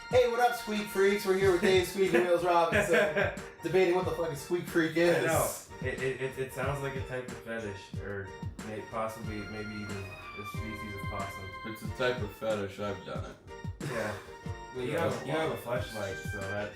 Hey, what up, Squeak Freaks? We're here with Dave Squeaky Wheels Robinson, debating what the fuck a Squeak Freak is. I know. It sounds like a type of fetish, or maybe even a species of possum. It's a type of fetish. I've done it. Yeah. Well, you have a fleshlight, so that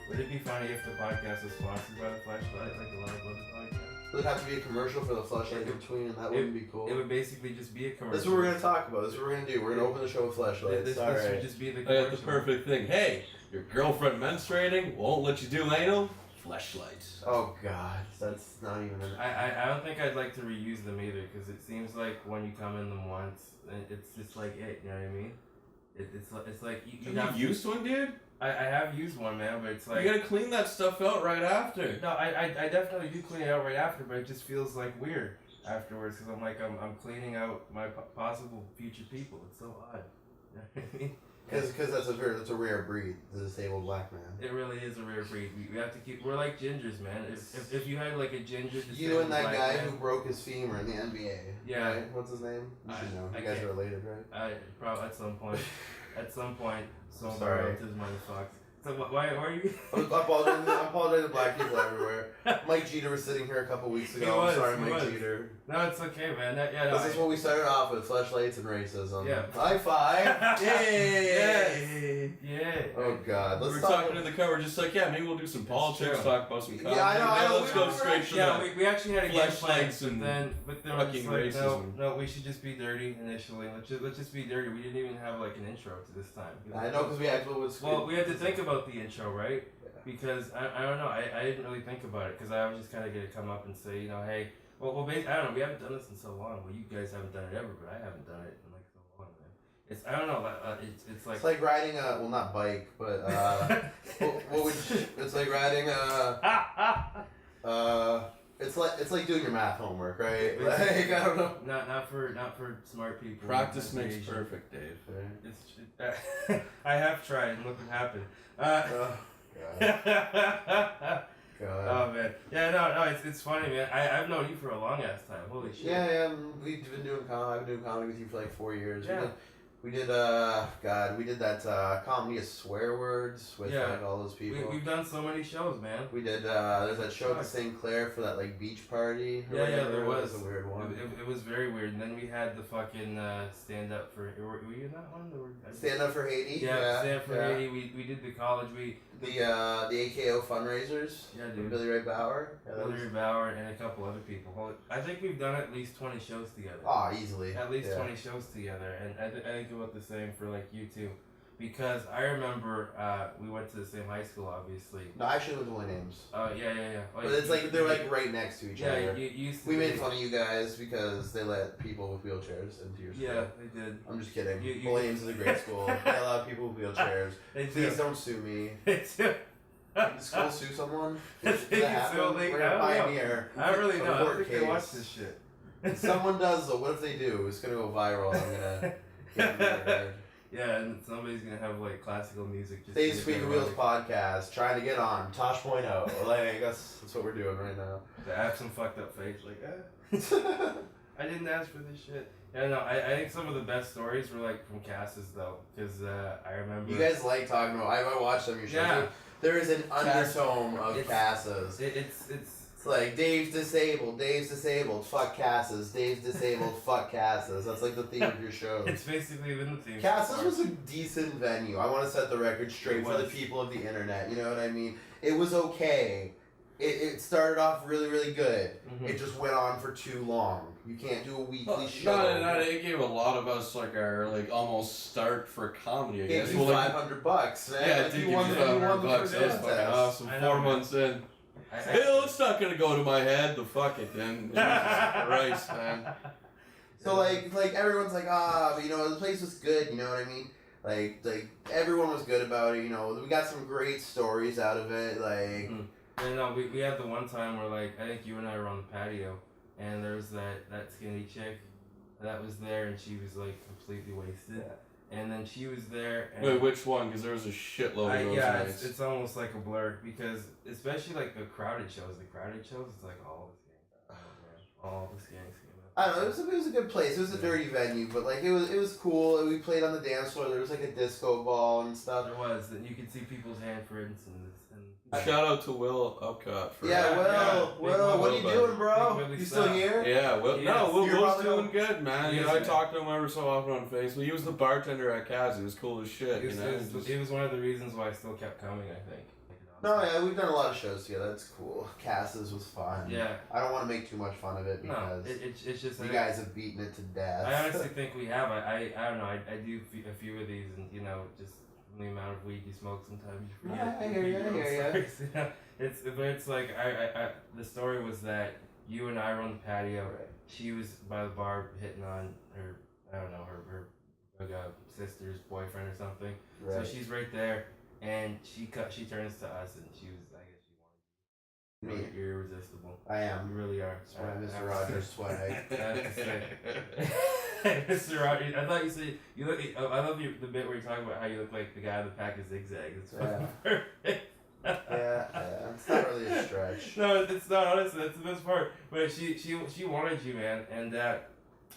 would it be funny if the podcast was sponsored by the fleshlight, like a lot of other podcasts? Would have to be a commercial for the fleshlight in between, and that wouldn't be cool. It would basically just be a commercial. This is what we're gonna talk about. This is what we're gonna do. We're gonna open the show with fleshlights. This Alright. would just be the I commercial. got the perfect thing. Hey, your girlfriend menstruating, won't let you do anal? Fleshlight. Oh god, that's not even. I don't think I'd like to reuse them either, because it seems like when you come in them once, it's just like it. You know what I mean? It's like you have you used one, dude? I have used one, man, but it's like you gotta clean that stuff out right after. No, I definitely do clean it out right after, but it just feels like weird afterwards, because I'm cleaning out my possible future people. It's so odd. You know what I mean? Because that's a rare breed, the disabled black man. It really is a rare breed. We have to keep. We're like gingers, man. If you had like a ginger, you and that black guy man, who broke his femur in the NBA. Yeah. Right? What's his name? You should know. You guys are related, right? Probably at some point. Some of our Sorry. relatives might have fucked. So why are you? I'm apologizing to black people everywhere. Mike Jeter was sitting here a couple weeks ago. I'm sorry, Mike Jeter. No, it's okay, man. This is what we started off with: fleshlights and racism. Yeah. High five! Yay! Yeah. Oh God. We were talking in the car. We're just like, yeah, maybe we'll do some politics, talk about some comedy. Yeah, I know. Let's go straight to that. We actually had a game plan, Fleshlights and but then fucking like, racism. No, we should just be dirty initially. Let's just be dirty. We didn't even have like an intro to this time. I know, because we actually was. Well, we had to think about the intro, right? Because I don't know, I didn't really think about it, because I was just kind of going to come up and say, hey, well, I don't know, we haven't done this in so long. Well, you guys haven't done it ever, but I haven't done it in like so long, man. I don't know, it's like... It's like riding a, well, not bike, but, it's like riding it's like doing your math homework, right? Like, I don't know. Not for smart people. Practice makes perfect, Dave. I have tried, and look what happened. God. Oh man, yeah, no, it's funny, man. I've known you for a long ass time. Holy shit. Yeah, we've been doing comedy. I've been doing comedy with you for like 4 years. Yeah. We did that comedy of swear words with like all those people. We've done so many shows, man. We did, there's that show at the St. Clair for that like beach party. Yeah, there was. It was a weird one. It was very weird. And then we had the fucking stand up for, were you in that one? Stand Up for Haiti? Yeah, Stand Up for Haiti. We did the college, the AKO fundraisers. Yeah, dude. Billy Ray Bauer. Billy Ray Bauer and a couple other people. I think we've done at least 20 shows together. Oh, easily. At least 20 shows together, and I think about the same for like you too, because I remember we went to the same high school, obviously. No, actually, it was Williams. Oh yeah. But it's like they're like right next to each other. Yeah, you used to. We made fun of you guys because they let people with wheelchairs into your school. Yeah, they did. I'm just kidding. Williams is a great school. They allow people with wheelchairs. Please don't sue me. They do. Did the school sue someone? We're gonna pioneer. I don't really know. I don't think case. they watch this shit. If someone does though, what if they do? It's gonna go viral. I'm gonna get murdered. Yeah, and somebody's gonna have like classical music. Just Dave Squeaky Wheels podcast, trying to get on Tosh.0. Like that's what we're doing right now. I have some fucked up face, like I didn't ask for this shit. Yeah, no, I think some of the best stories were like from Cass's though, because I remember. You guys like talking about. I watched some of your shows. Yeah. There is an undertone of Cass's. It's like Dave's disabled, fuck Cass's. Dave's disabled, fuck Cass's. That's like the theme of your show. It's basically been the theme. Cass's was a decent venue. I want to set the record straight for the people of the internet. You know what I mean? It was okay. It started off really, really good. Mm-hmm. It just went on for too long. You can't do a weekly show. No, it gave a lot of us like our almost start for comedy. I guess. Gave you $500, man. Yeah, it did give you $500. That was fucking awesome. 4 months in. Hey, it's not gonna go to my head. The fuck it then. Jesus Christ, man. So like everyone's like, but the place was good. You know what I mean? Like everyone was good about it. We got some great stories out of it. Like. Mm-hmm. And no, we had the one time where like I think you and I were on the patio, and there was that skinny chick that was there, and she was like completely wasted. Yeah. And then she was there. And wait, which one? Because there was a shitload of those nights. It's almost like a blur, because especially like the crowded shows. The crowded shows, it's like all the gangs. Oh man, all the gangs came out. I don't know. It was a good place. It was a dirty venue, but like it was cool. We played on the dance floor. There was like a disco ball and stuff. There was, and you could see people's handprints and. Shout out to Will Upcott for Will, what are you doing, bro? You still here? Yeah, Will. Yes. No, Will's doing good, man. Yes, I talk to him ever so often on Facebook. He was the bartender at Kaz. He was cool as shit. It was one of the reasons why I still kept coming, I think. No, yeah, we've done a lot of shows together. That's cool. Cass's was fun. Yeah. I don't want to make too much fun of it because it's just you guys have beaten it to death. I honestly think we have. I don't know. I do a few of these, and just from the amount of weed you smoke, sometimes you forget. Yeah, I hear you. It's like I the story was that you and I were on the patio. Right. She was by the bar hitting on her. I don't know her sister's boyfriend or something. Right. So she's right there. And she turns to us, and she was, I guess she wanted you. You're irresistible. I am. You really are. That's why Mr. Rogers swag. I have to say. Mr. Rogers, I thought you said, you look, I love the bit where you're talking about how you look like the guy in the pack of zigzags. It's fucking perfect. Yeah, it's not really a stretch. No, it's not, honestly, that's the best part. But she wanted you, man, and I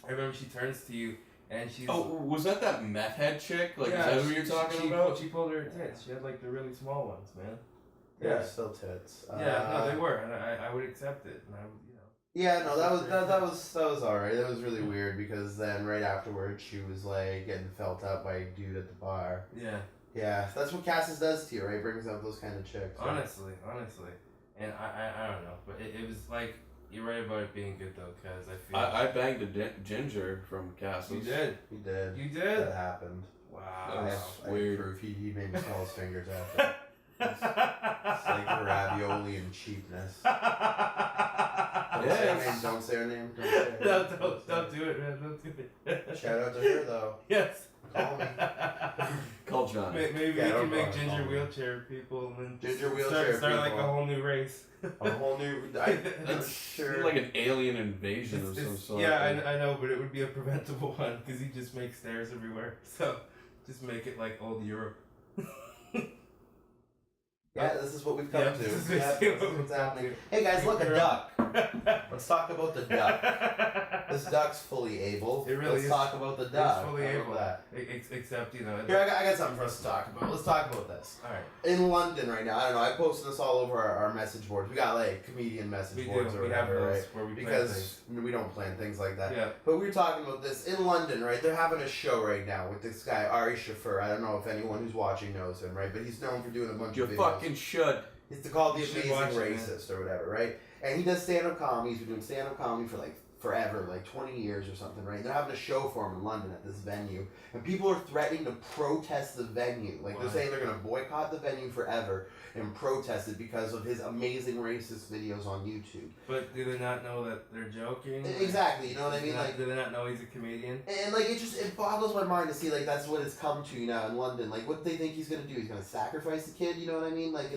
remember she turns to you, and she's... Oh, was that meth head chick? Like, yeah, is that who you're talking about? She pulled her tits. She had, like, the really small ones, man. Yeah, still tits. Yeah, no, they were, and I would accept it, and I would, Yeah, no, that was alright. That was really weird because then right afterwards she was like getting felt up by a dude at the bar. Yeah. Yeah, that's what Cassis does to you, right? Brings out those kind of chicks. Right? Honestly, and I don't know, but it was like. You're right about it being good though, because I feel. I banged a ginger from Castles. You did. You did. You did. That happened. Wow. That's weird. Proof. He made me smell his fingers after. It's like ravioli and cheapness. Don't say her name. Don't do it, man. Don't do it. Shout out to her though. Yes. Call me. Call Jonny. Maybe we can make ginger wheelchair people and then start like a whole new race. A whole new. That's sure. Like an alien invasion of some sort. Yeah, I know, but it would be a preventable one because you just make stairs everywhere. So just make it like old Europe. Yeah, this is what we've come to. This is what's happening. Hey guys, look, a duck. Let's talk about the duck. This duck's fully able. It really Let's talk about the duck. It's fully able. That? Except, Here, I got something for us to talk about. Let's talk about this. Alright. In London right now, I don't know, I posted this all over our message boards. We got like comedian message boards or whatever, right? Where we because we don't plan things like that. Yeah. But we were talking about this in London, right? They're having a show right now with this guy, Ari Shafir. I don't know if anyone who's watching knows him, right? But he's known for doing a bunch of videos. You fucking should. It's called The Amazing Racist or whatever, right? And he does stand-up comedy. He's been doing stand-up comedy for like forever, like 20 years or something, right? They're having a show for him in London at this venue. And people are threatening to protest the venue. Like, they're saying they're going to boycott the venue forever and protest it because of his amazing racist videos on YouTube. But do they not know that they're joking? Exactly, you know what I mean? Like, do they not know he's a comedian? And like, it boggles my mind to see, like, that's what it's come to now in London. Like, what do they think he's going to do? He's going to sacrifice the kid, you know what I mean? Like,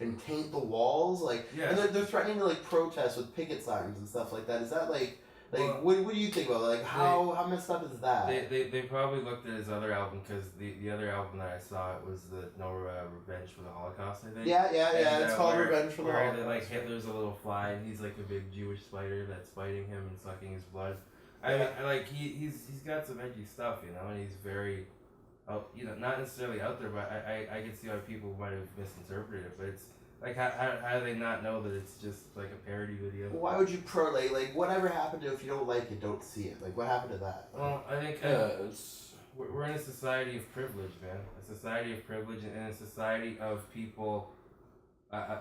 and taint the walls, like, yeah. And they're threatening to like protest with picket signs and stuff like that. Is that like well, what do you think about it? Like how messed up is that? They probably looked at his other album because the other album that I saw it was the Revenge for the Holocaust, I think. Yeah. It's called Revenge for the Holocaust. Where like Hitler's a little fly and he's like a big Jewish spider that's biting him and sucking his blood. I mean, like he's got some edgy stuff, you know, and he's very. Not necessarily out there, but I can see why people might have misinterpreted it. But it's like, how do they not know that it's just like a parody video? Why would you like whatever happened to if you don't like it, don't see it? Like, what happened to that? Well, I think we're in a society of privilege, man. A society of privilege and a society of people.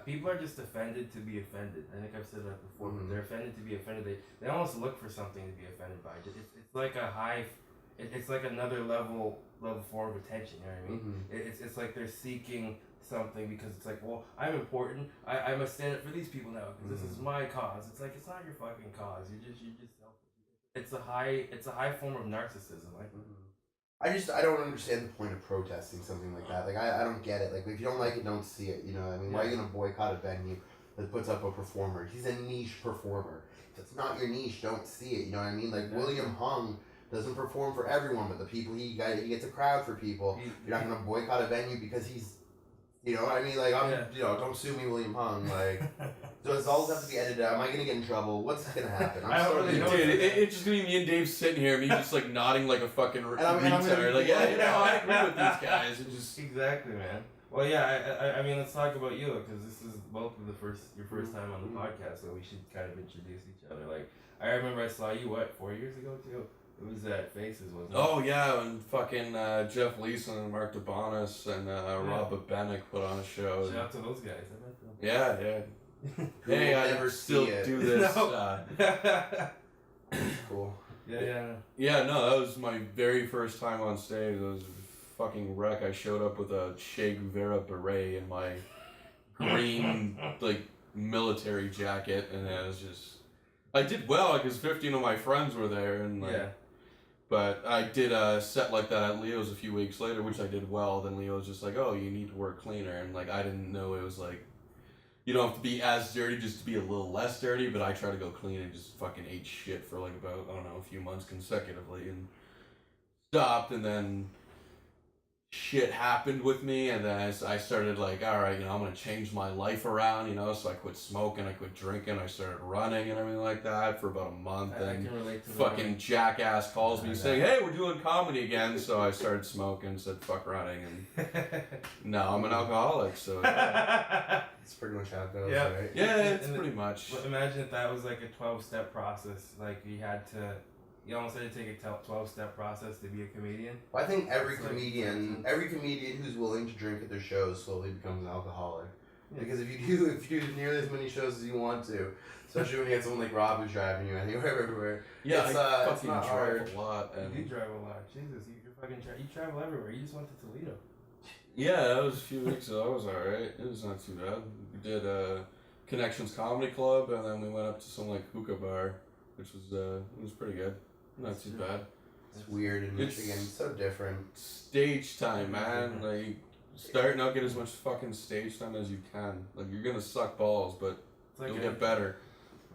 People are just offended to be offended. I think I've said that before, but they're offended to be offended. They almost look for something to be offended by. It's like a high. It's like another level form of attention, you know what I mean? Mm-hmm. It's like they're seeking something because it's like, well, I'm important. I must stand up for these people now because this is my cause. It's like, it's not your fucking cause. You're just selfish. It's a high form of narcissism. Like, I don't understand the point of protesting something like that. Like, I don't get it. Like, if you don't like it, don't see it. You know what I mean? Yeah. Why are you gonna boycott a venue that puts up a performer? He's a niche performer. If it's not your niche, don't see it. You know what I mean? Like William Hung doesn't perform for everyone, but the people he gets a crowd for people. You're not gonna boycott a venue because he's, you know what I mean? Like, don't sue me, William Hung. Like, Does all have to be edited out? Am I gonna get in trouble? What's gonna happen? I don't really know. Dude, it's just gonna be me and Dave sitting here, me just like nodding like a fucking retard. Like, yeah, you know, I agree with these guys. It just exactly, man. Well, yeah, I mean, let's talk about you because this is both of your first time on the podcast, so we should kind of introduce each other. Like, I remember I saw you 4 years ago too. It was at Faces, wasn't it? Oh yeah, and fucking Jeff Leeson and Mark DeBonis and Rob Bennick put on a show. Shout out to those guys. I met them. Yeah. Hey, I never still do this. No. Cool. Yeah, no, that was my very first time on stage. It was a fucking wreck. I showed up with a Che Guevara beret and my green, like, military jacket, and it was just... I did well, because 15 of my friends were there, and, like... Yeah. But I did a set like that at Leo's a few weeks later, which I did well. Then Leo was just like, oh, you need to work cleaner. And, like, I didn't know it was, like... You don't have to be as dirty, just to be a little less dirty, but I try to go clean and just fucking ate shit for like about, I don't know, a few months consecutively and stopped, and then shit happened with me, and then I started like, alright, you know, I'm gonna change my life around, you know, so I quit smoking, I quit drinking, I started running and everything like that for about a month, and fucking jackass calls me saying, hey, we're doing comedy again, so I started smoking, said fuck running, and now I'm an alcoholic, so... It's pretty much how it goes, yeah. right? Yeah, it's pretty much. Imagine if that was like a 12-step process, like you had to... You almost had to take a 12-step process to be a comedian. Well, I think every comedian who's willing to drink at their shows slowly becomes an alcoholic. Yeah. Because if you do nearly as many shows as you want to, especially when you get someone like Rob who's driving you anywhere, everywhere. Yeah, it's not hard. A lot. And... You do drive a lot. Jesus, you travel everywhere. You just went to Toledo. Yeah, that was a few weeks ago. That was alright. It was not too bad. We did Connections Comedy Club, and then we went up to some like hookah bar, which was it was pretty good. Not too bad. It's weird in Michigan. It's so different. Stage time, man. Like, start out, get as much fucking stage time as you can. Like, you're gonna suck balls, but like you'll get better.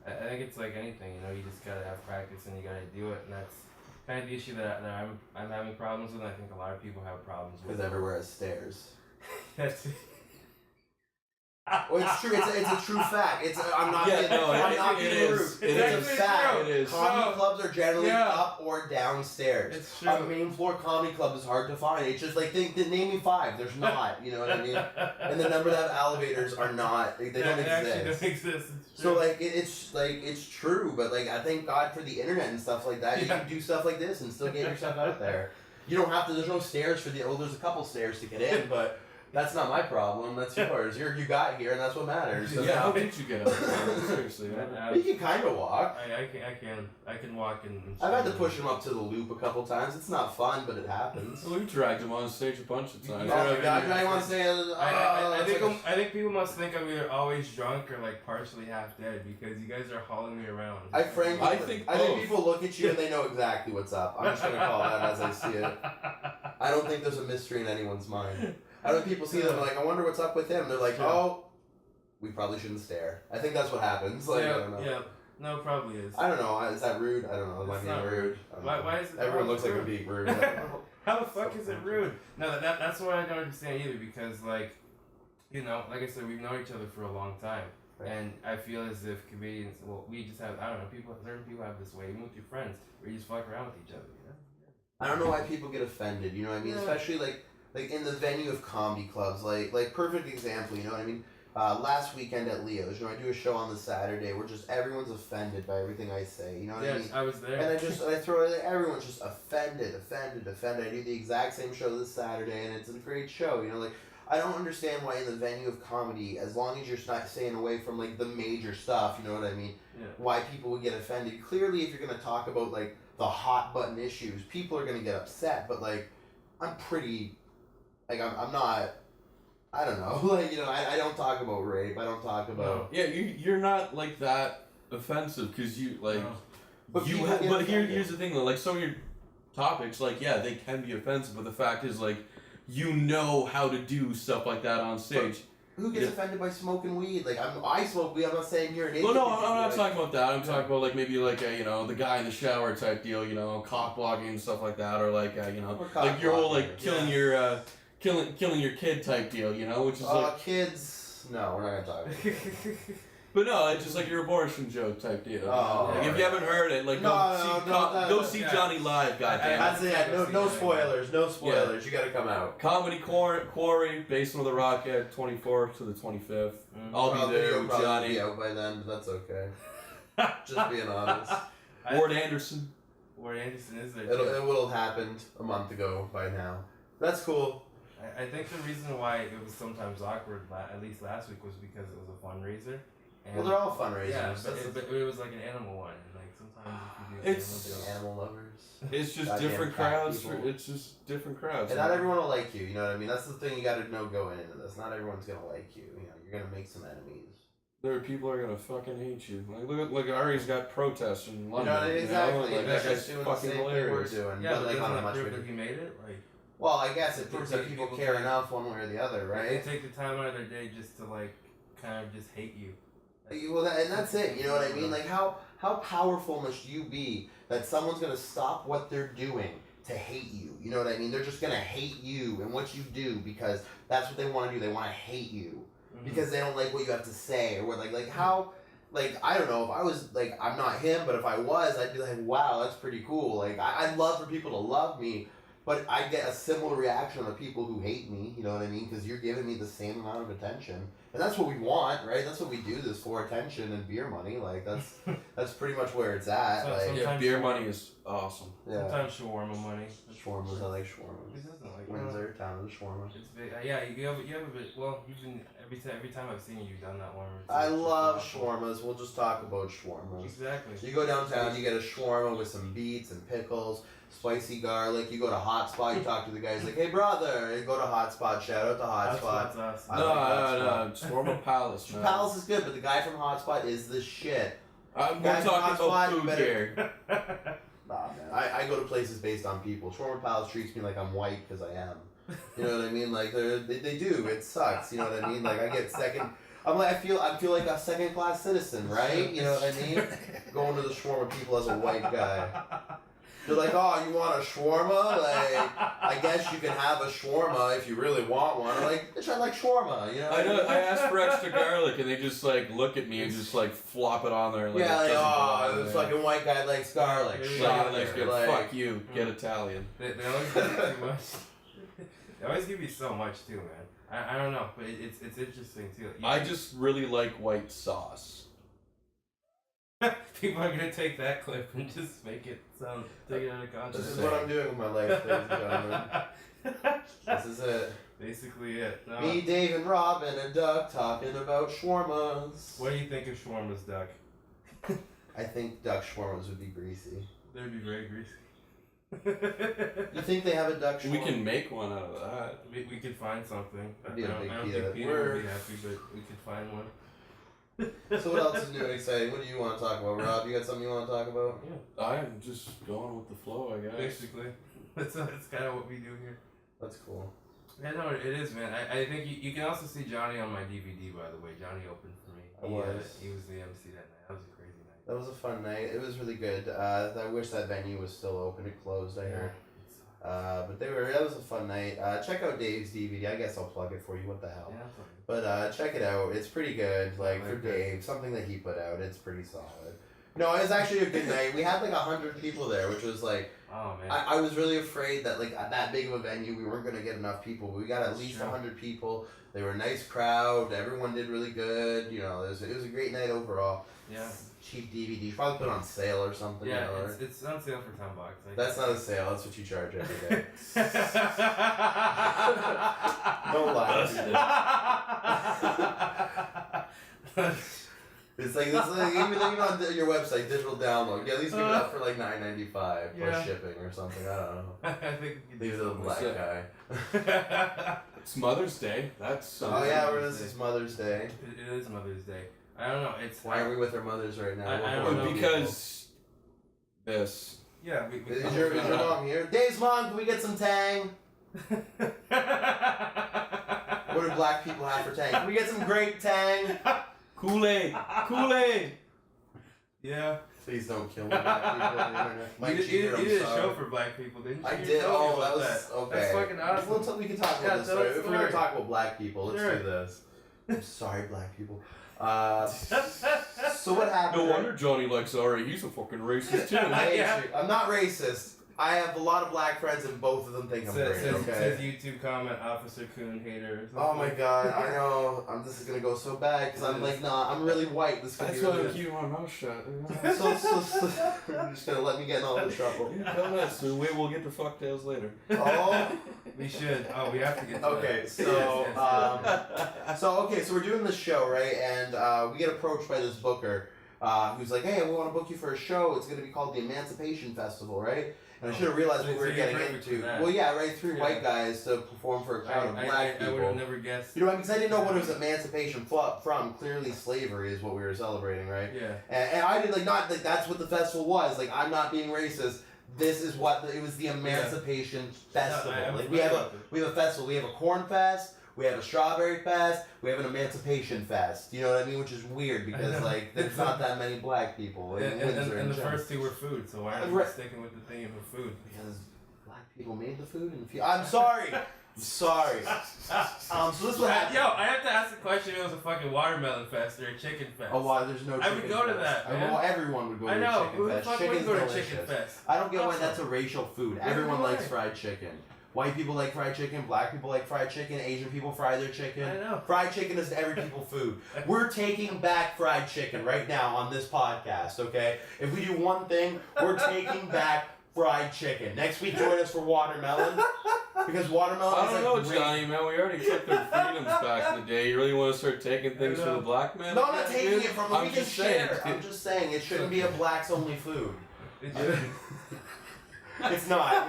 I think it's like anything, you know. You just gotta have practice and you gotta do it, and that's kind of the issue that I'm having problems with. And I think a lot of people have problems with. Because everywhere has stairs. That's. Well, it's true. It's a true fact. I'm not being rude. It's a fact. It is. Comedy clubs are generally up or downstairs. It's true. A main floor comedy club is hard to find. It's just like name me 5. There's not. You know what I mean? And the number that have elevators are not. They don't exist. Actually don't exist. So like it's true, but like I thank God for the internet and stuff like that. You can do stuff like this and still get yourself out there. You don't have to. There's no stairs for there's a couple stairs to get in, but. That's not my problem. That's yours. You got here, and that's what matters. So how did you get up there? Seriously, you can kind of walk. I can walk and. I've had to push him up to the loop a couple times. It's not fun, but it happens. Well, we dragged him on stage a bunch of times. I want to say. I think people must think I'm either always drunk or like partially half dead because you guys are hauling me around. I think people look at you and they know exactly what's up. I'm just gonna call that as I see it. I don't think there's a mystery in anyone's mind. I don't think people see them and like, I wonder what's up with him. They're like, oh, we probably shouldn't stare. I think that's what happens. Like, I don't know. Yeah, no, it probably is. I don't know. Is that rude? I don't know. Am I being rude? Why is it? Everyone looks like I'm being rude. How the fuck is it rude? No, that's what I don't understand either because, like, you know, like I said, we've known each other for a long time. Right. And I feel as if comedians, we just have, I don't know, certain people have this way, even with your friends, where you just fuck around with each other, you know? I don't know why people get offended, you know what I mean? Yeah. Especially, like in the venue of comedy clubs, like perfect example, you know what I mean? Last weekend at Leo's, you know, I do a show on the Saturday where just everyone's offended by everything I say, you know what I mean? I was there. And I throw it, everyone's just offended. I do the exact same show this Saturday, and it's a great show, you know, like, I don't understand why in the venue of comedy, as long as you're not staying away from, like, the major stuff, you know what I mean? Yeah. Why people would get offended. Clearly, if you're going to talk about, like, the hot button issues, people are going to get upset, but, like, I'm pretty... Like, I'm not, I don't know, like, you know, I don't talk about rape, I don't talk about... Yeah, you're not, like, that offensive, because you, like, no. But here's the thing, though, like, some of your topics, like, yeah, they can be offensive, but the fact is, like, you know how to do stuff like that on stage. But who gets offended by smoking weed? Like, I smoke weed, I'm not saying you're an idiot. Well, no, I'm not talking about that, I'm talking about, like, maybe, like, you know, the guy in the shower type deal, you know, cock blocking and stuff like that, or, like, you know, like, your whole, like, killing your killing your kid type deal, you know, which is like... kids... No, we're not gonna talk about But no, it's just like your abortion joke type deal. Oh, like if you haven't heard it, like go see Jonny live, goddamn. That's it. No spoilers. No spoilers. You gotta come out. Comedy Quarry, Basement of the Rocket, 24th to the 25th. I'll be there with Jonny. Be out by then, but that's okay. Just being honest. Ward Anderson. Ward Anderson is there. It would have happened a month ago by now. That's cool. I think the reason why it was sometimes awkward, at least last week, was because it was a fundraiser. And Well, they're all fundraisers. Yeah, but it was like an animal one. Like sometimes if you do It's animal lovers. It's just Goddamn different cat crowds. people. It's just different crowds. And not everyone will like you. You know what I mean? That's the thing you got to know going into this. Not everyone's gonna like you. You know, you're gonna make some enemies. There are people who are gonna fucking hate you. Like look at Ari's got protests in London. You know, exactly. You know? Like that guy's doing fucking the same hilarious. thing we're doing. Yeah, but like doesn't on a that much prove bigger. that he made it? Like, Well, I guess it proves that people people care take- enough one way or the other, right? they take the time out of their day just to like kind of just hate you. Well, and that's it. You know what I mean? Like, how powerful must you be that someone's gonna stop what they're doing to hate you? You know what I mean? They're just gonna hate you and what you do because that's what they want to do. They want to hate you because they don't like what you have to say or what. Like how. Like, I don't know, if I was, like, I'm not him, but if I was, I'd be like, wow, that's pretty cool. Like, I'd love for people to love me, but I get a similar reaction on the people who hate me, you know what I mean? Because you're giving me the same amount of attention. And that's what we want, right? That's what we do this for, attention and beer money. Like, that's pretty much where it's at. So- like, Yeah, beer money is awesome. yeah. Sometimes shawarma money. Shawarmas, I like Who shawarmas. doesn't like Windsor, town of the shawarma. It's big. Yeah, you have a bit. Well, you've been every time I've seen you, you've done that one. where it's I like love just shawarmas. We'll just talk about shawarmas. Exactly. So you go downtown, you get a shawarma with some beets and pickles, spicy garlic. You go to Hotspot, you talk to the guy, he's like, hey brother. You go to Hotspot, shout out to Hotspot. That's us. I like No, Shawarma Palace. Man. Palace is good, but the guy from Hotspot is the shit. We're Guys, talking Hotspot, about food better- here. Nah, man. I go to places based on people. Shawarma Palace treats me like I'm white because I am. You know what I mean? Like they do. It sucks. You know what I mean? Like I get second. I feel like a second class citizen, right? You know what I mean? Going to the shawarma people as a white guy. They're like, oh, you want a shawarma? Like, I guess you can have a shawarma if you really want one. I'm like, bitch, I like shawarma. You know? I know. I asked for extra garlic, and they just like look at me and just like flop it on there. Like, Yeah, it like, doesn't oh, belong this there. fucking white guy likes garlic. Like, Shocker. Like, fuck you. Get Italian. They always give you too much. They always give you so much too, man. I don't know, but it's interesting too. I just really like white sauce. People are gonna take that clip and just make it sound take it out of context. This is what I'm doing with my life, ladies and gentlemen. This is it. Basically it. No. Me, Dave, and Rob, and a duck talking about shawarmas. What do you think of shawarmas, Duck? I think duck shawarmas would be greasy. They'd be very greasy. You think they have a duck shawarma? We can make one out of that. We could find something. That'd be a big I don't deal. think Peter would be happy, but we could find one. So what else is new and exciting? What do you want to talk about, Rob? You got something you want to talk about? Yeah, I'm just going with the flow, I guess. basically. That's kind of what we do here. That's cool. Yeah, no, it is, man. I think you can also see Jonny on my DVD, by the way. Jonny opened for me. He was the MC that night. That was a crazy night. That was a fun night. It was really good. I wish that venue was still open. It closed, I heard. But that was a fun night. Check out Dave's DVD. I guess I'll plug it for you. What the hell? Yeah, that's okay. But check it out. It's pretty good. Like for Dave, something that he put out. It's pretty solid. No, it was actually a good night. We had like 100 people there, which was like, Oh man. I was really afraid that like at that big of a venue we weren't gonna get enough people. But we got at least 100 people. They were a nice crowd. Everyone did really good. You know, it was a great night overall. Yeah. Cheap DVD. You probably put it on sale or something. Yeah, you know, or- it's on sale for $10. That's not a sale. That's what you charge every day. No lie. It's like this. Like, even on your website, digital download. You at least give it up for like $9.95 Yeah. plus shipping or something. I don't know. I think we could Leave it to the black it. guy. It's Mother's Day. That's Oh yeah, this is Mother's Day. It is Mother's Day. I don't know. It's Why are we with our mothers right now? I We're don't horrible know. because this. Yeah. Is your mom here? Dave's mom, can we get some Tang? What do black people have for Tang? Can we get some grape Tang? Kool-Aid. Kool-Aid. Yeah. Please don't kill me, black people on the internet. Mike You Cheater, I'm did a sorry. show for black people, didn't you? I You did. told me Oh, about that was okay. That's fucking awesome. We can talk about Yeah, this tell story. the If we're gonna story. talk about black people, let's Sure. do this. I'm sorry, black people. So what happened? No wonder Jonny likes Ari. He's a fucking racist too. I'm not racist. I have a lot of black friends, and both of them think I'm great. Says YouTube comment, Officer Coon hater. Oh my god, I know. This is gonna go so bad because I'm like, nah, I'm really white. This could be really good. Keep my mouth shut. So, you're just gonna let me get in all the trouble. So we'll get to fucktails later. Oh, we should. Oh, we have to get to okay. that. So we're doing this show, right? And we get approached by this booker who's like, hey, we want to book you for a show. It's gonna be called the Emancipation Festival, right? And I should have realized what we were getting into. Well, yeah, right. Three white guys to perform for a crowd of black people. I would have never guessed. You know, because I didn't know what it was emancipation from. Clearly, slavery is what we were celebrating, right? Yeah. And I did that's what the festival was. Like, I'm not being racist. This is what it was. The Emancipation Festival. Like, we have a festival. We have a corn fest. We have a strawberry fest. We have an emancipation fest. You know what I mean? Which is weird because like there's not that many black people in Windsor. And the first two were food, so why aren't we sticking with the theme of food? Because black people made the food and I'm sorry. I'm sorry. So this is what happened. Yo, I have to ask the question if it was a fucking watermelon fest or a chicken fest. Oh, why? There's no chicken I would go to fest. that, man. Well, everyone would go to a chicken who the fest. fuck Chicken's would go to delicious. chicken fest? I don't get why that's a racial food. Everyone likes fried chicken. White people like fried chicken, black people like fried chicken, Asian people fry their chicken. I know. Fried chicken is every people's food. We're taking back fried chicken right now on this podcast, okay? If we do one thing, we're taking back fried chicken. Next week, join us for watermelon. Because watermelon I don't know, Johnny, man. We already took their freedoms back in the day. You really want to start taking things from the black man? No, I'm not taking it from them. We can saying, share. I'm just saying it shouldn't be a blacks only food. It's not.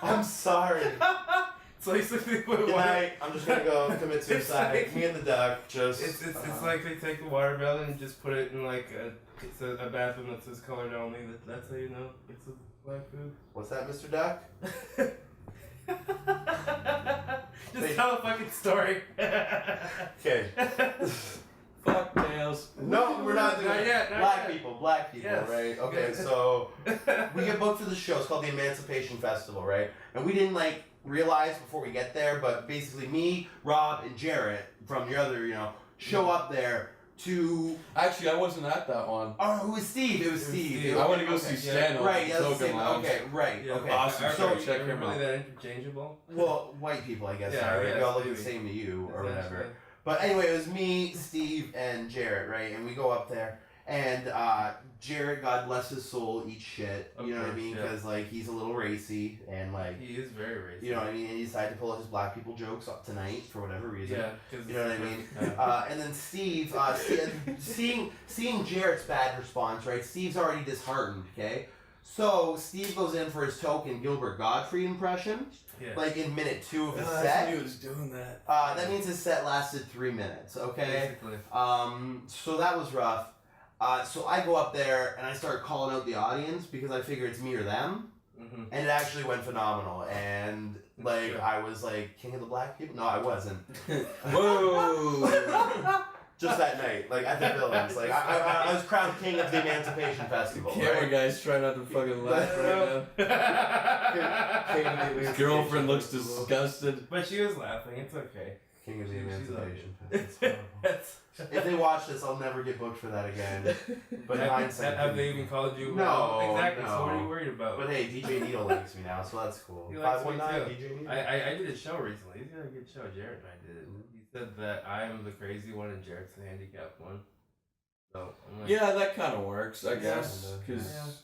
I'm sorry. So basically, Good night. I'm just gonna go commit suicide. Like, me and the duck just. It's like they take the watermelon and just put it in like a bathroom that says colored only. That's how you know it's a black food. What's that, Mr. Duck? Just tell a fucking story. Okay. Fuck nails. No, we're not doing it. Black people, Yes. right? Okay, so we get booked for the show. It's called the Emancipation Festival, right? And we didn't realize before we get there, but basically me, Rob, and Jarrett from your other, show up there to. Actually, I wasn't at that one. Oh, who was Steve? It was Steve. I want to go see Stan. Right, yeah, that's the same. Okay, right. Yeah, okay. Awesome. So check him really out. that interchangeable? Well, white people, I guess. Yeah, Right? We all look absolutely. the same to you or whatever. Essentially. But anyway, it was me, Steve, and Jarrett, right? And we go up there, and Jarrett, God bless his soul, eats shit. You know what I mean? Because he's a little racy, and he is very racist. you know what I mean. And he decided to pull out his black people jokes up tonight for whatever reason. Yeah, you know what I mean. And then Steve, seeing Jarrett's bad response, right? Steve's already disheartened. Okay, so Steve goes in for his token Gilbert Gottfried impression. Yeah. In minute 2 of his I set. knew he was doing that. That means his set lasted 3 minutes, okay? Basically. So that was rough. So I go up there and I start calling out the audience because I figure it's me or them. Mm-hmm. And it actually went phenomenal. And, I was king of the black people? No, I wasn't. Whoa! Just that night, at the Villains. I was crowned king of the Emancipation Festival. Camera right? guys try not to fucking laugh right now. His girlfriend looks disgusted. But she was laughing. It's okay. King of the Emancipation Festival. If they watch this, I'll never get booked for that again. But in hindsight, have they even called you? No, exactly. no. So what are you worried about? But hey, DJ Needle likes me now, so that's cool. He likes me 519 too. DJ Needle. I did a show recently. He's got a good show. Jarrett and I did it. He said that I am the crazy one and Jarrett's the handicapped one. So I'm Yeah, that kind of works, I guess. Because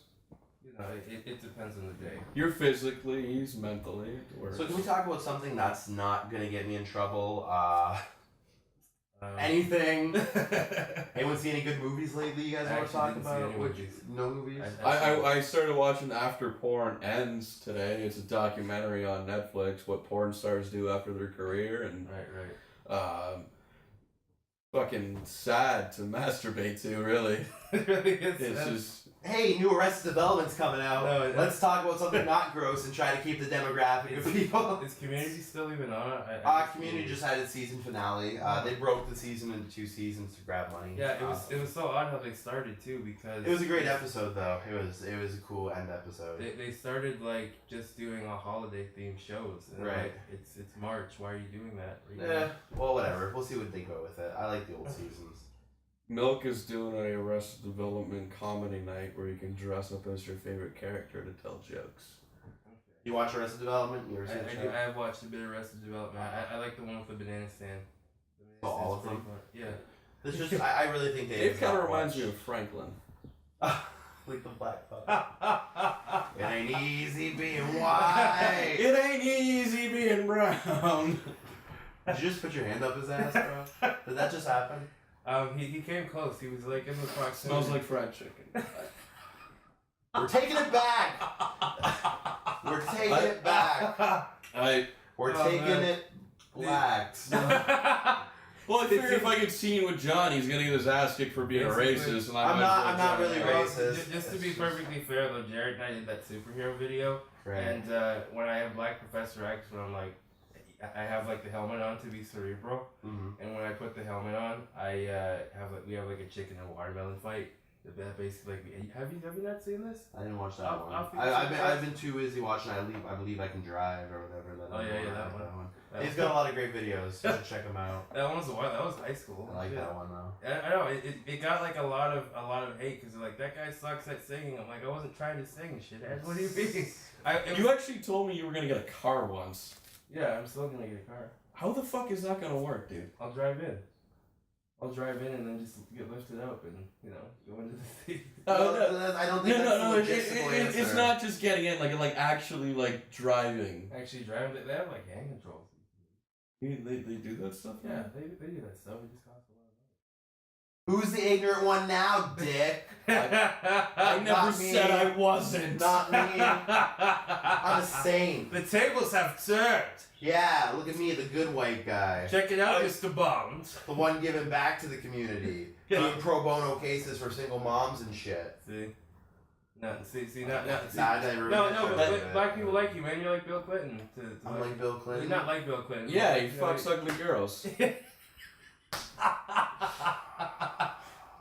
it depends on the day. you're physically, he's mentally. It works. So can we talk about something that's not gonna get me in trouble? Anything? Anyone see any good movies lately? You guys want to talk about? No movies. I started watching After Porn Ends today. It's a documentary on Netflix. What porn stars do after their career, and right. Fucking sad to masturbate to. Really, It really is. it's just. Hey, new Arrested Development's coming out. No, Let's talk about something not gross and try to keep the demographic of people. Is Community still even on it? Community just had its season finale. They broke the season into 2 seasons to grab money. Yeah, it was so odd how they started too because it was a great episode though. It was a cool end episode. They started just doing a holiday themed shows. And Right. It's March. Why are you doing that? Yeah. Well, whatever. We'll see what they go with it. I like the old seasons. Milk is doing a Arrested Development comedy night where you can dress up as your favorite character to tell jokes. You watch Arrested Development? You ever seen it? I have watched a bit of Arrested Development. I like the one with the banana stand. All of them? Fun. Yeah. It's just, I really think It kind of reminds me of Franklin. Like the black puppy. It ain't easy being white. It ain't easy being brown. Did you just put your hand up his ass, bro? Did that just happen? He came close. He was like in the proximity. Smells like fried chicken. We're taking it back. We're taking it back. We're taking it black. Well, I figured if I get seen with Jonny, he's gonna get his ass kicked for being a racist, and I'm not really racist. Just to be perfectly fair, though, Jared and I did that superhero video, right. And when I have Black Professor X, when I'm like, I have like the helmet on to be cerebral, and when I put the helmet on, we have like a chicken and watermelon fight. That basically, like, have you not seen this? I didn't watch that one. I've been too busy watching. I believe I can drive or whatever. That one. He's got a lot of great videos. You should check him out. That one's a while. That was high school. I like that one though. I know it got like a lot of hate because like that guy sucks at singing. I'm like, I wasn't trying to sing, shithead. What do you mean? You actually told me you were gonna get a car once. Yeah, I'm still gonna get a car. How the fuck is that gonna work, dude? I'll drive in and then just get lifted up and, you know, go into the city. I don't think that's the logistical answer. It's not just getting in, like actually like driving. Actually driving, they have like hand controls. They do that stuff? Yeah, they do that stuff. It just costs a lot of money. Who's the ignorant one now, dick? I never said I wasn't. Not me. I'm a saint. The tables have turned. Yeah, look at me, the good white guy. Check it out, Mr. Bonds. The one giving back to the community. Doing pro bono cases for single moms and shit. See? But black people like you, man. You're like Bill Clinton. I'm like Bill Clinton. You're not like Bill Clinton. Yeah, he fucks ugly girls.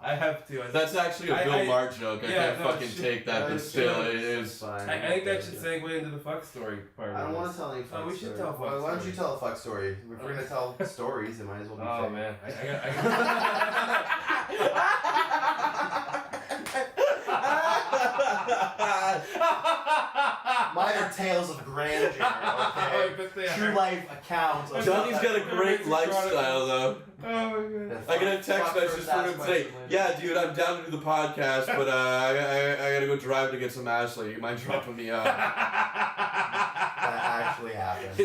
I have to. That's actually a Bill Maher joke. I can't fucking take that, but still, it is. Fine. I think that should segue into the fuck story part. I don't want to tell any fuck story. We should tell fuck story. Why don't you tell a fuck story? If we're going to tell stories, it might as well be Oh, man. Mine are tales of grandeur, okay? True life accounts. Jonny's got a great lifestyle, though. Oh my god. I get a text message from him today. Yeah, dude, I'm down to do the podcast, but I gotta go drive to get some Ashley. You mind dropping me off? That actually happened.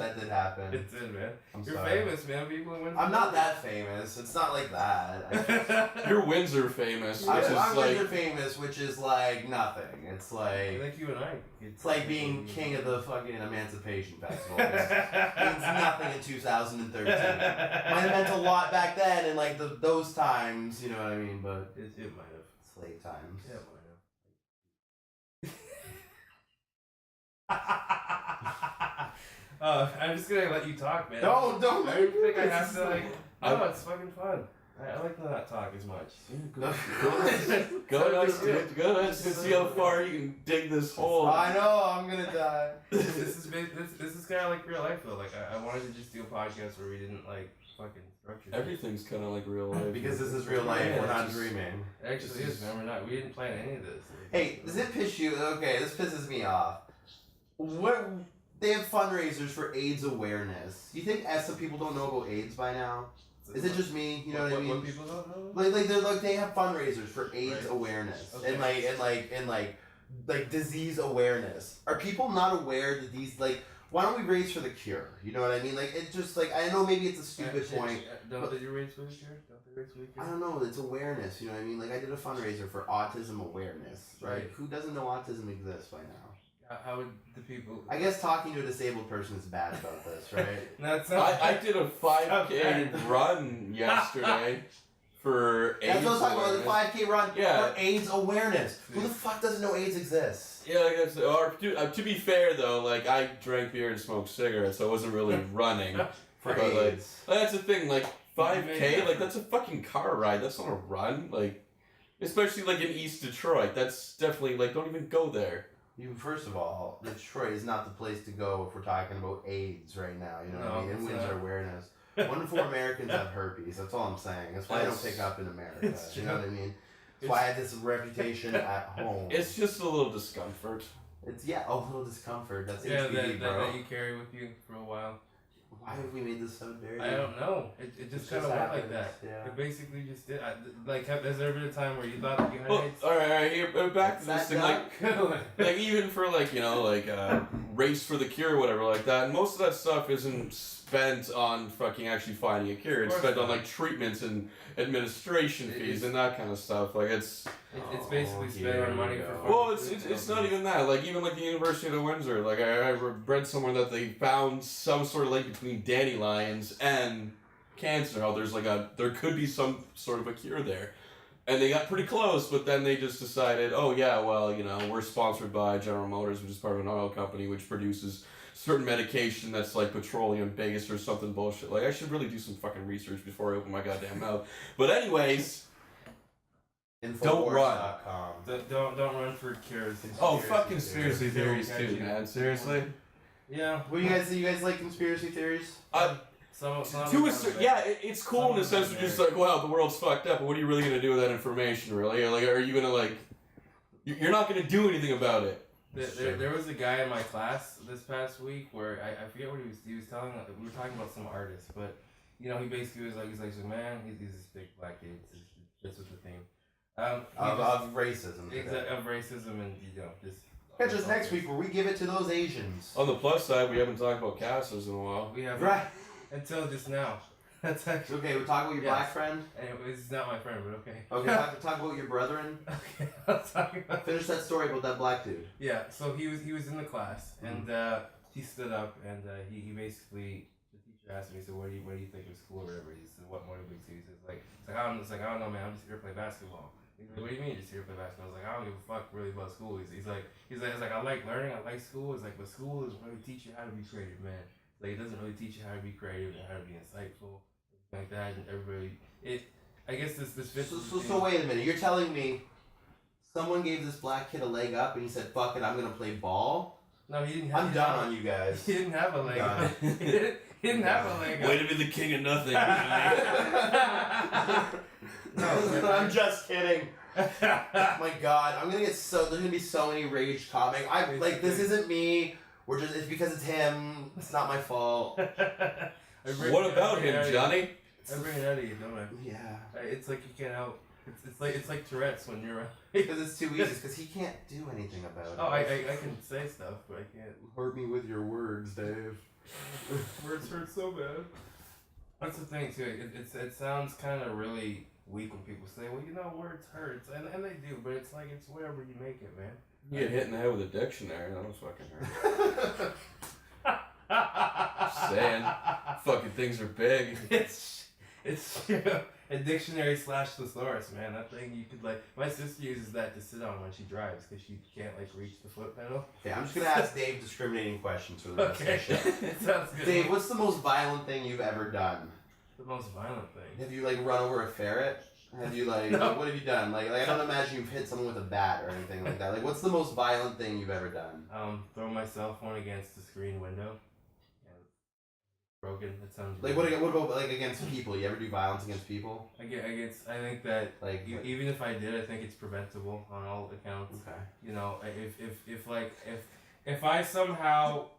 That did happen. It did, man. You're sorry. famous, man. People win. I'm not that famous. It's not like that. You're Windsor famous. I'm Windsor famous, which is like nothing. It's like you and I. It's like being king of the fucking Emancipation Festival. It means nothing in 2013. Might have meant a lot back then in like those times, you know what I mean? But it might have. Slave times. Yeah, it might have. I'm just gonna let you talk, man. Don't. I think I have to like. Oh, it's fucking fun. I like to not talk as much. Go ahead, see how far you can dig this hole. I know, I'm gonna die. This is kind of like real life though. Like I wanted to just do a podcast where we didn't like fucking structure. Everything's kind of like real life. Because this is real life. Yeah, we're not dreaming. It actually is, man. We're not. We didn't plan any of this. Hey, does it piss you? Okay, this pisses me off. What? They have fundraisers for AIDS awareness. You think some people don't know about AIDS by now? Is it just me? You know what I mean? What people don't know? They have fundraisers for AIDS awareness and disease awareness. Are people not aware that these why don't we raise for the cure? You know what I mean? Like it just I know maybe it's a stupid point. Don't they raise for the cure? Don't they raise for the cure? I don't know. It's awareness. You know what I mean? Like I did a fundraiser for autism awareness. Right? Like, who doesn't know autism exists by now? How would the people? I guess talking to a disabled person is bad about this, right? I did a 5K run yesterday for AIDS. That's what I'm talking about. The 5K run for AIDS awareness. Who the fuck doesn't know AIDS exists? Yeah, I guess. Or to be fair though, like I drank beer and smoked cigarettes, so I wasn't really running for AIDS. That's the thing. Like 5K, like that's a fucking car ride. That's not a run. Like, especially like in East Detroit. That's definitely like don't even go there. First of all, Detroit is not the place to go if we're talking about AIDS right now. You know what I mean? And Windsor awareness. 1 in 4 Americans have herpes. That's all I'm saying. That's why I don't pick up in America. You know what I mean? That's why I had this reputation at home. It's just a little discomfort. It's a little discomfort. That's HPV, that you carry with you for a while. Why have we made this so dirty? I don't know. It just kind of went like that. Yeah. It basically just did. Has there been a time where you thought you had AIDS? All right, here, back to this thing, like even for race for the cure or whatever like that. Most of that stuff isn't spent on fucking actually finding a cure. It's spent on like treatments and administration fees and that kind of stuff. Like it's basically spent on money for. Well, it's not even that. Like even like the University of Windsor. Like I read somewhere that they found some sort of link between dandelions and cancer. How there could be some sort of a cure there. And they got pretty close, but then they just decided, oh yeah, well, we're sponsored by General Motors, which is part of an oil company, which produces certain medication that's like petroleum based or something bullshit. Like I should really do some fucking research before I open my goddamn mouth. But anyways, don't run. Don't run for cures. Oh, fuck conspiracy theories too, man. Seriously. Yeah. Well, you guys like conspiracy theories? It's cool in the sense of just like, wow, the world's fucked up, but what are you really gonna do with that information, really? Or, like, are you gonna you're not gonna do anything about it? There was a guy in my class this past week where I forget what he was telling. We were talking about some artist, but he basically was like, he's like, man, he's this big black kid. This was the theme. Of racism. Of racism and just. Catch us next week where we give it to those Asians. On the plus side, we haven't talked about casters in a while. We have right until just now. That's actually okay. We'll talk about your black friend. Anyways, he's not my friend, but okay. Okay, talk about your brethren. Okay, I'll talk about. Finish that story about that black dude. Yeah, so he was in the class and he stood up and he basically, the teacher asked him, he said, what do you think of school or whatever? He said, what motivates you? He says I don't know, man. I'm just here to play basketball. He's like, what do you mean just here to play basketball? I was like, I don't give a fuck really about school. He's like I like learning, I like school. He's like, but school doesn't really teach you how to be creative, man. Like it doesn't really teach you how to be creative and how to be insightful, like that. And everybody, I guess this fits. So wait a minute. You're telling me someone gave this black kid a leg up and he said, "Fuck it, I'm gonna play ball." No, he didn't. I'm done on you guys. He didn't have a leg up. He didn't have a leg up. Way to be the king of nothing. No, I'm just kidding. My God, I'm gonna get there's gonna be so many rage comments. This isn't me. It's because it's him. It's not my fault. What about him, Johnny? I bring it out of you, don't I? Yeah. It's like you can't help. It's like Tourette's when you're. Because it's too easy. Because he can't do anything about it. Oh, I can say stuff, but I can't. Hurt me with your words, Dave. Words hurt so bad. That's the thing too. It sounds kind of really weak when people say, "Well, words hurt," and they do, but it's like it's whatever you make it, man. You get hit in the head with a dictionary. That was fucking hurt. Just saying, fucking things are big. It's a dictionary / thesaurus, man. That thing you could my sister uses that to sit on when she drives because she can't reach the foot pedal. Okay, I'm just gonna ask Dave discriminating questions for the rest of the show. Sounds good. Dave, what's the most violent thing you've ever done? The most violent thing. Have you run over a ferret? Have you No. what have you done? I don't imagine you've hit someone with a bat or anything like that. What's the most violent thing you've ever done? Throw my cell phone against the screen window. Broken. It sounds. What about against people? You ever do violence against people? I think that even if I did, I think it's preventable on all accounts. Okay. If I somehow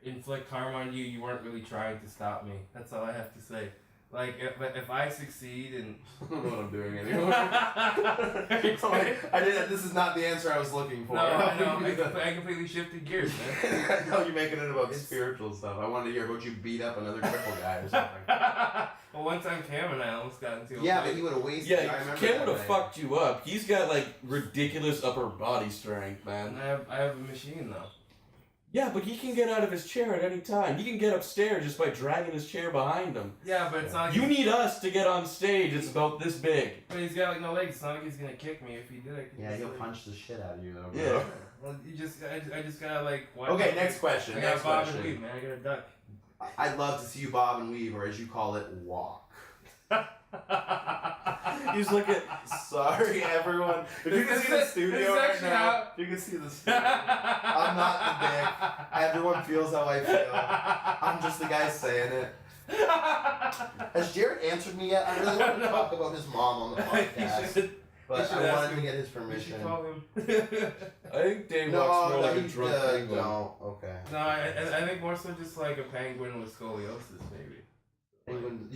inflict harm on you, you weren't really trying to stop me. That's all I have to say. If I succeed and I don't know what I'm doing anymore. This is not the answer I was looking for. No, I know. I completely shifted gears, man. I know you're making it about spiritual stuff. I wanted to hear about you beat up another crippled guy or something. Well, one time Cam and I almost got into a but he would have wasted. Yeah, Cam would have fucked you up. He's got ridiculous upper body strength, man. I have a machine though. Yeah, but he can get out of his chair at any time. He can get upstairs just by dragging his chair behind him. Yeah, but it's not like you need us to get on stage. It's about this big. But he's got no legs. It's not like he's gonna kick me. If he did, I could. He'll punch the shit out of you though. Bro. Yeah. Well, I just gotta watch. Okay, next question. I gotta bob and weave, man. I gotta duck. I'd love to see you bob and weave, or as you call it, walk. He's looking. Sorry, everyone. If you can see the studio right now, if you can see the studio, I'm not the dick. Everyone feels how I feel. I'm just the guy saying it. Has Jared answered me yet? I really want to talk about his mom on the podcast. But I wanted to get his permission. Call him. I think Dave walks more like a drunk penguin. No, okay. No, I think more so just like a penguin with scoliosis, maybe. Penguin.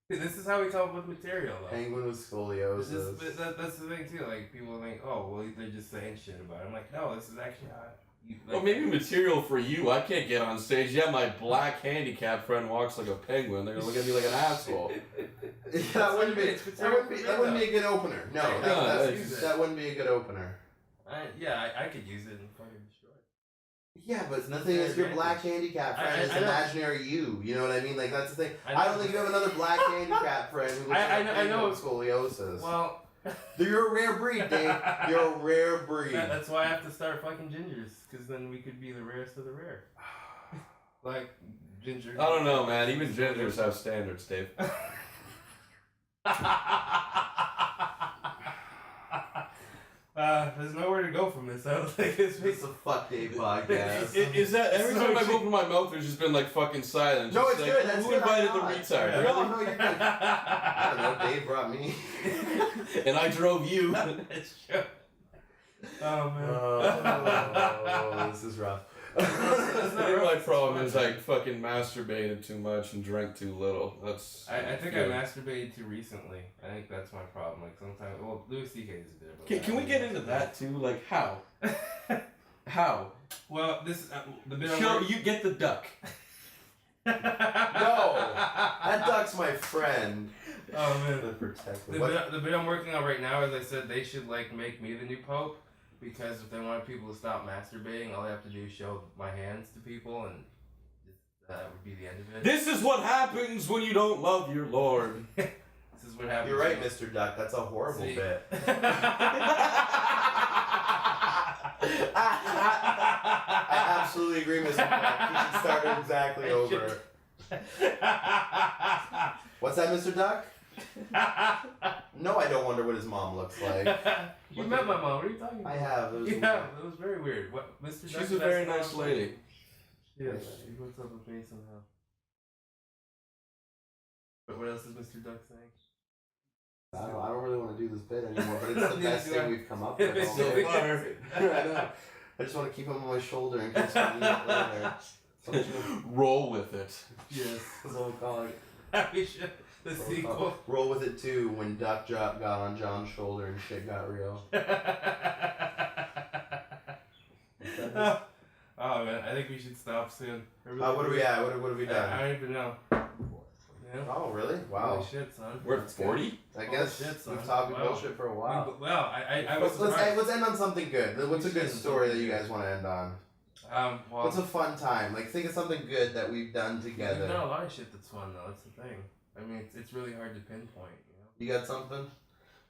This is how we come up with material, though. Penguin with scoliosis. That's the thing too. Like people think, oh, well, they're just saying shit about it. I'm like, no, this is actually how. Well, maybe material for you. I can't get on stage. Yeah, my black handicap friend walks like a penguin. They're gonna look at me like an asshole. That wouldn't be a good opener. No, that wouldn't be a good opener. I could use it and fucking destroy it. Yeah, but the thing is, your black handicap friend is imaginary you. You know what I mean? Like that's the thing. I don't think you have another black handicap friend who looks like a penguin with scoliosis. Well. You're a rare breed, Dave. You're a rare breed. That's why I have to start fucking gingers, because then we could be the rarest of the rare. Like, ginger. I don't know, man. Even gingers have standards, Dave. There's nowhere to go from this. I don't think it's a fuck Dave podcast. Is that every time I open my mouth, there's just been like fucking silence? No, it's like, good. That's who good. invited the retard? Really? No, you're good. I don't know. Dave brought me. And I drove you. That's true. Oh man. Oh, this is rough. My problem is I fucking masturbated too much and drank too little. I think I masturbated too recently. I think that's my problem. Like sometimes, well, Louis C.K. is a bit of a. Can we get into that too? Like how? How? Well, this the bit. Sure, you get the duck. No, that duck's my friend. Oh man, the protector. The bit I'm working on right now, as I said, they should like make me the new pope. Because if they want people to stop masturbating, all they have to do is show my hands to people, and that would be the end of it. This is what happens when you don't love your Lord. This is what happens. You're right, Mr. Duck. That's a horrible bit. I absolutely agree, Mr. Duck. You should start it exactly over. What's that, Mr. Duck? No, I don't wonder what his mom looks like. You met my mom. What are you talking about? I have. It was very weird. What, Mr. She's Duck's a very nice mom? lady. Yes, she puts up with me somehow. But what else is Mr. Duck saying? I don't really want to do this bit anymore, but it's the best thing we've come up with. It's So so far. I know. I just want to keep him on my shoulder in case we need it later. So roll with it. Yes. That's what we'll call it. We should. The sequel. Roll with it too when Duck got on John's shoulder and shit got real. Oh man, I think we should stop soon. What are we at? What have we done? I don't even know. Yeah. Oh really? Wow. Holy shit, son. We're at 40? I guess shit, son. we've talked bullshit for a while. Let's end on something good. What's a good story that you guys want to end on? Well, what's a fun time? Like think of something good that we've done together. We've done a lot of shit that's fun though. That's the thing. I mean, it's really hard to pinpoint. You got something?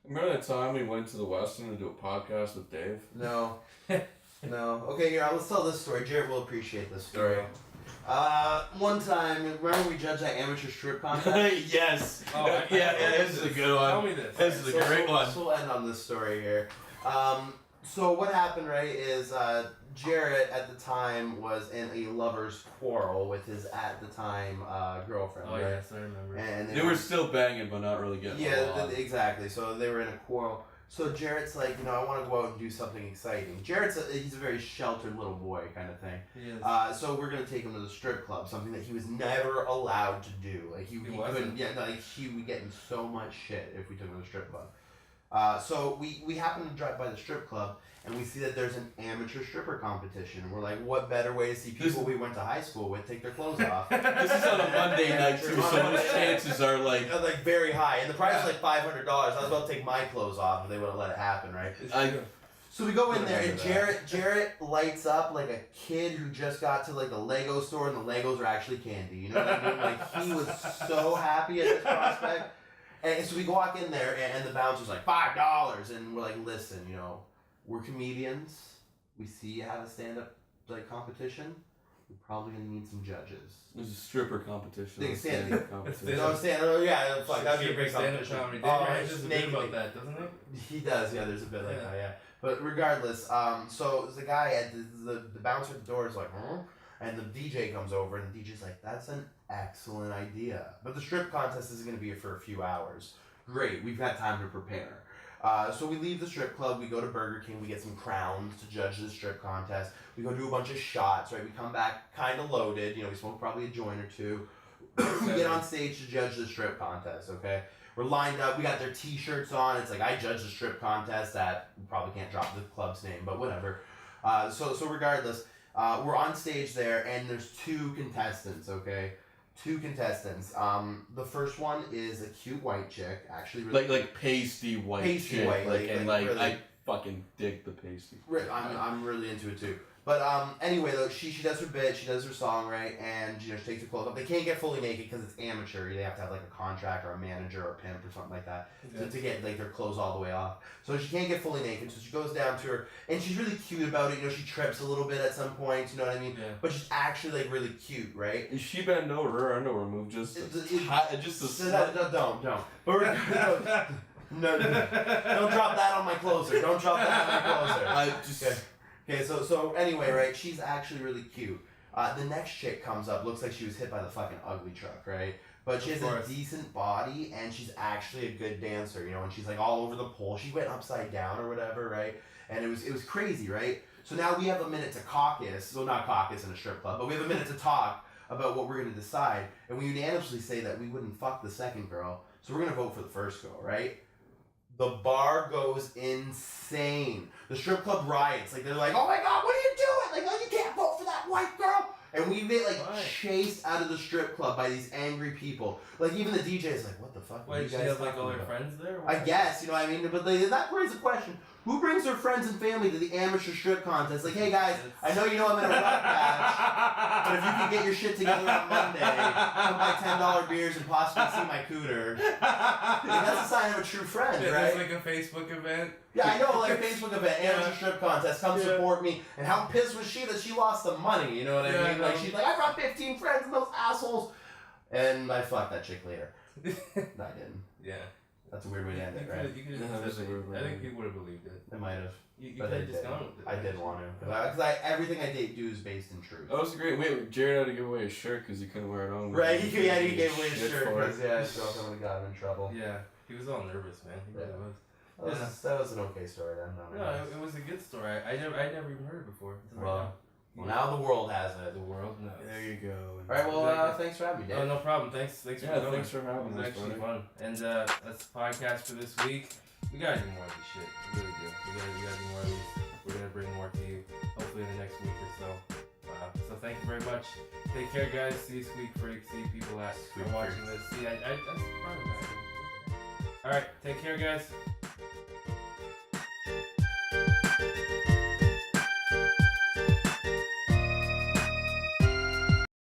Remember that time we went to the Westin to do a podcast with Dave? No. No. Okay, here, let's tell this story. Jared will appreciate this story. One time, remember we judged that amateur strip contest? Yes. Oh, yeah, this is a good one. Tell me this. This is a great one. So we'll end on this story here. So what happened, right, is Jarrett at the time was in a lover's quarrel with his at the time girlfriend. Oh right? yes, I remember. And they were still banging, but not really getting along. Exactly. So they were in a quarrel. So Jarrett's like, I want to go out and do something exciting. He's a very sheltered little boy kind of thing. He is. So we're gonna take him to the strip club, something that he was never allowed to do. Like he couldn't. Yeah, no, like he would get in so much shit if we took him to the strip club. So we happen to drive by the strip club and we see that there's an amateur stripper competition. And we're like, what better way to see people we went to high school with take their clothes off? This is on a Monday night too, so those chances are like very high. And the price is like $500. I was about to take my clothes off if they would have let it happen, right? So we go in there and Jarrett lights up like a kid who just got to like the Lego store and the Legos are actually candy. You know what I mean? Like he was so happy at this prospect. And so we walk in there and the bouncer's like $5 and we're like, listen, we're comedians. We see you have a stand-up competition. We're probably gonna need some judges. There's a stripper competition. Big stand-up competition. Yeah, fuck, that'd be a great competition. Dave has a bit about that, doesn't he? He does, yeah. There's a bit like that, yeah. But regardless, so the guy at the bouncer at the door is like, huh? And the DJ comes over, and the DJ's like, that's an excellent idea. But the strip contest is going to be for a few hours. Great, we've got time to prepare. So we leave the strip club, we go to Burger King, we get some crowns to judge the strip contest. We go do a bunch of shots, right? We come back kind of loaded, we smoke probably a joint or two. We get on stage to judge the strip contest, okay? We're lined up, we got their t-shirts on. It's like, I judge the strip contest at, we probably can't drop the club's name, but whatever. So regardless, we're on stage there, and there's two contestants, okay? Two contestants. The first one is a cute white chick, actually really like pasty white pasty chick. white, like really, I fucking dig the pasty. I'm really into it too. But anyway, though, she does her bit, she does her song, right, and she takes her clothes off. They can't get fully naked because it's amateur. They have to have like a contract or a manager or a pimp or something like that to get like their clothes all the way off. So she can't get fully naked. So she goes down to her, and she's really cute about it. She trips a little bit at some point. You know what I mean? Yeah. But she's actually like really cute, right? Is she bent over? Her underwear move just don't. But no, don't drop that on my closer. Don't drop that on my closer. Okay, so anyway, right, she's actually really cute. The next chick comes up, looks like she was hit by the fucking ugly truck, right? But she has a decent body, and she's actually a good dancer, and she's like all over the pole. She went upside down or whatever, right? And it was crazy, right? So now we have a minute to caucus, well, not caucus in a strip club, but we have a minute to talk about what we're going to decide. And we unanimously say that we wouldn't fuck the second girl, so we're going to vote for the first girl, right? The bar goes insane. The strip club riots. Like, they're like, oh my God, what are you doing? Like, oh, you can't vote for that white girl. And we get, chased out of the strip club by these angry people. Like, even the DJ is like, what the fuck? Wait, she has, all her friends there? I guess, you know what I mean? But that raises a question. Who brings their friends and family to the amateur strip contest? Like, hey, guys, I know you know I'm in a rough patch, but if you can get your shit together on Monday, come buy $10 beers and possibly see my cooter. That's a sign of a true friend, right? It's like a Facebook event. Yeah, I know, like a Facebook event, amateur strip contest, come support me. And how pissed was she that she lost the money, you know what I mean? Like, she's like, I brought 15 friends and those assholes. And I fucked that chick later. No, I didn't. Yeah. That's a weird way to end it, right? I think people would have believed it. They might have. You could have discounted it. I didn't want to. Because everything I do is based in truth. That was great. Wait, Jared had to give away his shirt because he couldn't wear it on. Right, he gave away his shirt because, his girlfriend would have got him in trouble. Yeah, he was all nervous, man. He really was. That was an okay story then. No, it was a good story. I never even heard it before. Well, now the world has it. The world knows. There you go. All right, well, thanks for having me, Dave. Oh, no problem. Thanks for coming. Thanks for having me. It was actually fun. And that's the podcast for this week. We gotta do more of this shit. We really do. We gotta do more of these. We're gonna bring more to you, hopefully in the next week or so. So thank you very much. Take care, guys. See Squeak Freak. See people that are watching this. See, that's part of that. All right, take care, guys.